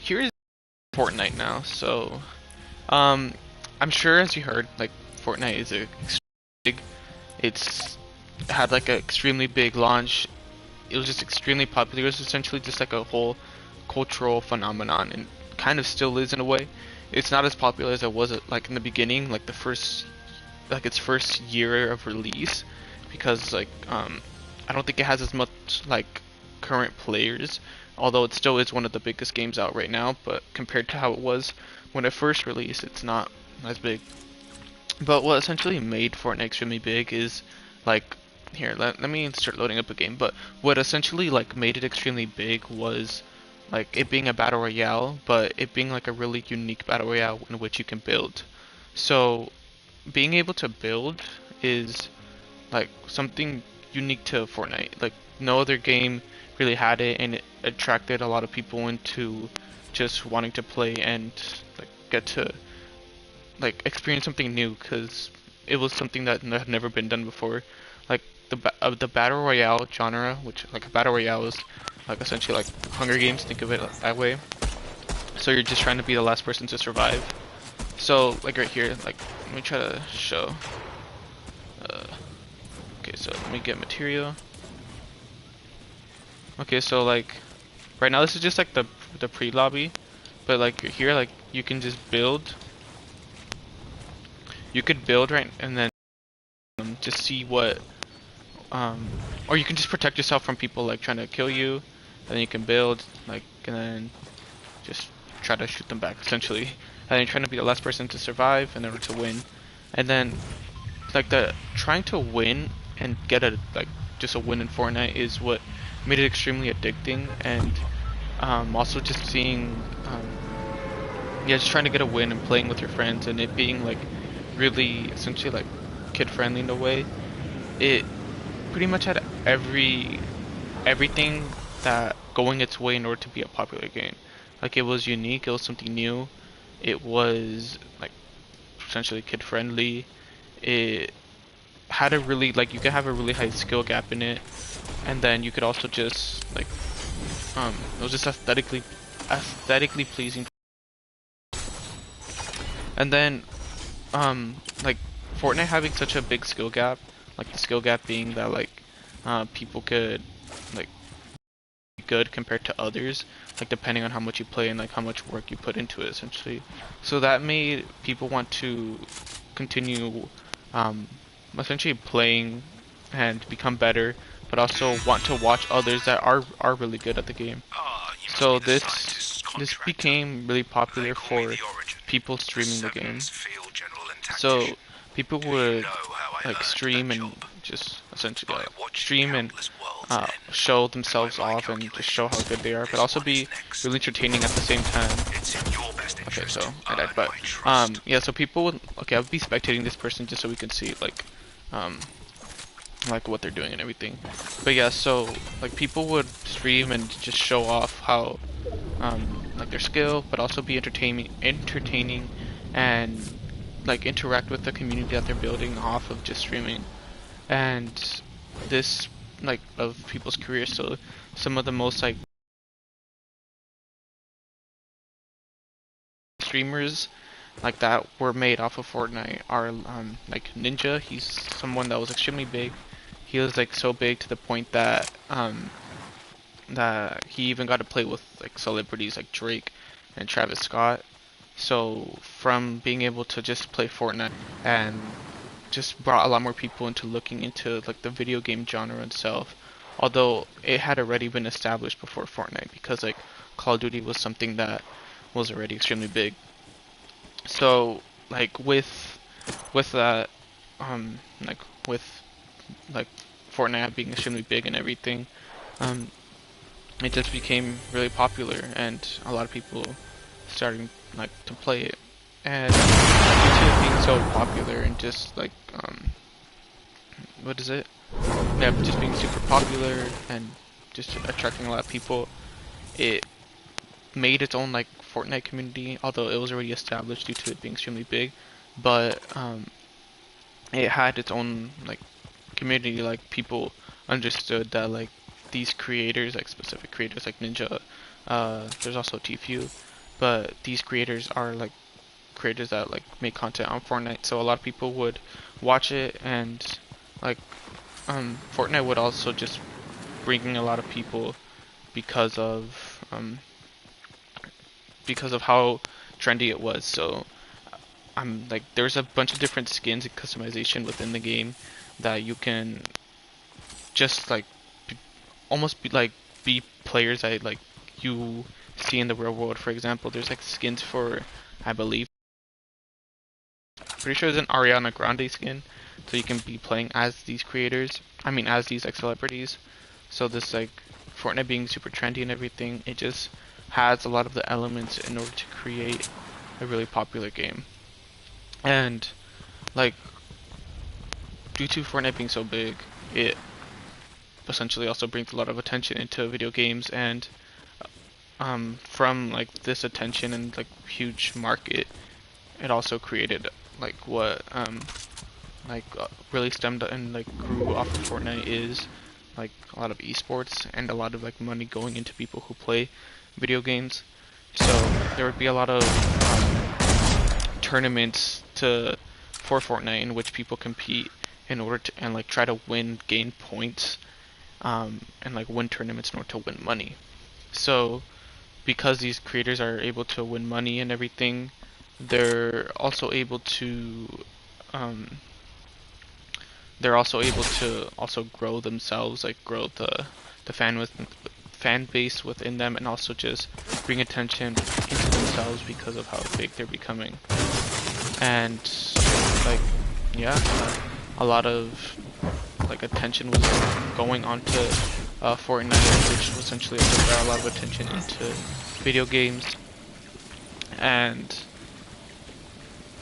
here's Fortnite now. So, um, I'm sure as you heard, like Fortnite is a big. It's had like an extremely big launch. It was just extremely popular. It was essentially just like a whole cultural phenomenon, and kind of still is in a way. It's not as popular as it was like in the beginning, like its first year of release, because I don't think it has as much like current players, although it still is one of the biggest games out right now. But compared to how it was when it first released, it's not as big. But what essentially made Fortnite extremely big is like here, let me start loading up a game. But what essentially like made it extremely big was like it being a battle royale, but it being like a really unique battle royale in which you can build. So being able to build is like something unique to Fortnite. Like no other game really had it, and it attracted a lot of people into just wanting to play and like get to like experience something new, because it was something that had never been done before. Like the battle royale genre, which like a battle royale is like essentially like Hunger Games. Think of it that way. So you're just trying to be the last person to survive. So like right here, like let me try to show. Uh, okay, so let me get material. Okay, so like right now this is just like the pre-lobby, but like here like you can just build. You could build right and then just see what or you can just protect yourself from people like trying to kill you, and then you can build like and then just try to shoot them back essentially, and then you're trying to be the last person to survive in order to win, and then like the trying to win and get a like just a win in Fortnite is what made it extremely addicting, and also just seeing yeah, just trying to get a win and playing with your friends and it being like really essentially like kid friendly in a way. It pretty much had everything that going its way in order to be a popular game. Like it was unique, it was something new, it was like essentially kid friendly. It had a really like you could have a really high skill gap in it, and then you could also just like it was just aesthetically pleasing. And then like Fortnite having such a big skill gap, like the skill gap being that like people could like be good compared to others, like depending on how much you play and like how much work you put into it essentially. So that made people want to continue um, essentially playing and become better, but also want to watch others that are really good at the game. So this became really popular for people streaming the game. So people would like stream and just essentially stream and show themselves off and just show how good they are, but also be really entertaining at the same time. Okay, so I died, but yeah, so people would okay, I'll be spectating this person just so we can see um like what they're doing and everything. But yeah, so like people would stream and just show off how like their skill, but also be entertaining and like interact with the community that they're building off of just streaming. And this like of people's careers, so some of the most like streamers like that were made off of Fortnite are like Ninja. He's someone that was extremely big. He was like so big to the point that he even got to play with like celebrities like Drake and Travis Scott. So from being able to just play Fortnite and just brought a lot more people into looking into like the video game genre itself, although it had already been established before Fortnite, because like Call of Duty was something that was already extremely big. So like with that like with like Fortnite being extremely big and everything, um it just became really popular, and a lot of people starting like to play it. And due to it being so popular and just like what is it? Yeah, just being super popular and just attracting a lot of people, it made its own like Fortnite community, although it was already established due to it being extremely big. But it had its own like community, like people understood that like these creators, like specific creators like Ninja, there's also Tfue, but these creators are like creators that like make content on Fortnite, so a lot of people would watch it, and like Fortnite would also just bring in a lot of people because of how trendy it was. So I'm like, there's a bunch of different skins and customization within the game that you can just like be, almost be like be players that like you see in the real world. For example, there's like skins for, I believe, pretty sure there's an Ariana Grande skin, so you can be playing as these creators. I mean, as these like celebrities. So this like Fortnite being super trendy and everything, it just has a lot of the elements in order to create a really popular game. And like, due to Fortnite being so big, it essentially also brings a lot of attention into video games, and from like this attention and like huge market, it also created like what really stemmed and like grew off of Fortnite is like a lot of esports and a lot of like money going into people who play video games. So there would be a lot of tournaments for Fortnite in which people compete in order to and like try to gain points, and like win tournaments in order to win money. So because these creators are able to win money and everything, they're also able to um, also grow themselves, like grow the fan base within them, and also just bring attention into themselves because of how big they're becoming. And like, yeah, a lot of like attention was going on to Fortnite, which essentially also brought a lot of attention into video games. And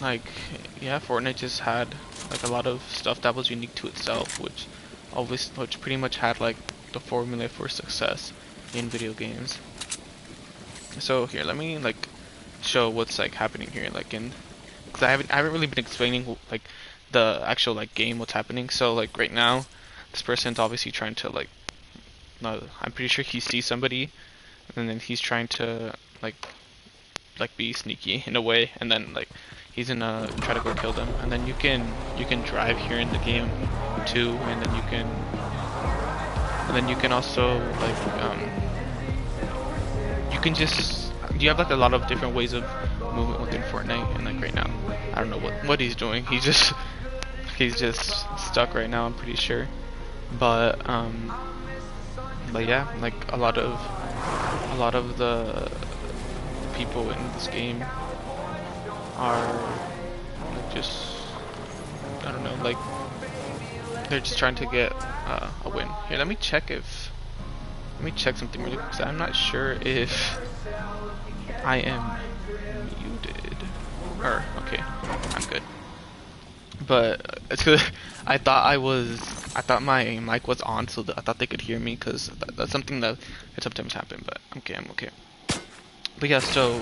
like, yeah, Fortnite just had like a lot of stuff that was unique to itself, which pretty much had like the formula for success in video games. So here, let me like show what's like happening here, like because I haven't really been explaining like the actual like game, what's happening. So like right now, this person's obviously trying to like, no, I'm pretty sure he sees somebody, and then he's trying to like be sneaky in a way, and then like he's gonna try to go kill them. And then you can drive here in the game too, and then you can also like you have like a lot of different ways of movement within Fortnite. And like right now, I don't know what he's doing. He's just stuck right now, I'm pretty sure. But yeah, like a lot of the people in this game are like just, I don't know, like they're just trying to get a win. Here, let me check something really quick, 'cause I'm not sure if I am muted. Or okay, I'm good. But it's good. I thought my mic was on, so I thought they could hear me, because that's something that sometimes happen. But okay, I'm okay. But yeah, so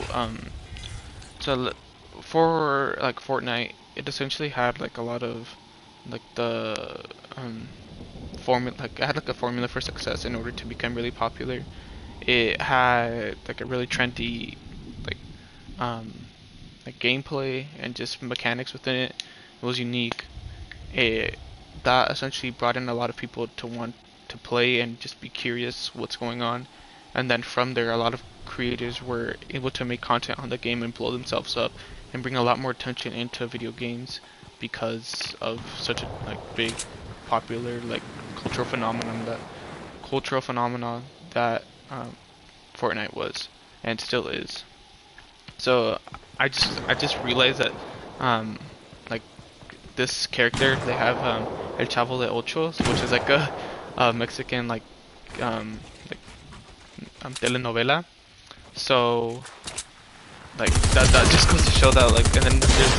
for like Fortnite, it essentially had like a lot of like the formula, like it had like a formula for success in order to become really popular. It had like a really trendy like um like gameplay and just mechanics within it. It was unique. It That essentially brought in a lot of people to want to play and just be curious what's going on. And then from there, a lot of creators were able to make content on the game and blow themselves up and bring a lot more attention into video games because of such a like big, popular like cultural phenomenon that Fortnite was and still is. So I just realized that like this character they have El Chavo de Ocho, which is like a Mexican telenovela. So like that just goes to show that like, and then there's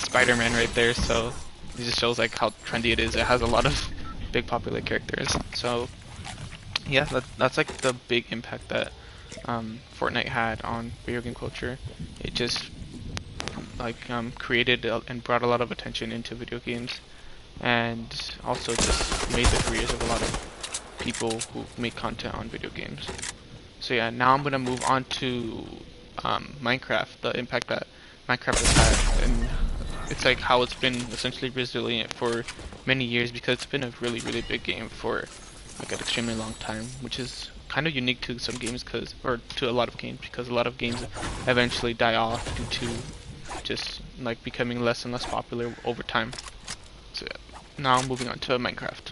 Spider-Man right there. So it just shows like how trendy it is. It has a lot of big popular characters. So yeah, that's like the big impact that Fortnite had on video game culture. It just like created and brought a lot of attention into video games, and also just made the careers of a lot of people who make content on video games. So yeah, now I'm gonna move on to Minecraft, the impact that Minecraft has had, and it's like how it's been essentially resilient for many years because it's been a really big game for like an extremely long time, which is kind of unique to some games or to a lot of games because a lot of games eventually die off due to just like becoming less and less popular over time. So yeah. Now moving on to Minecraft.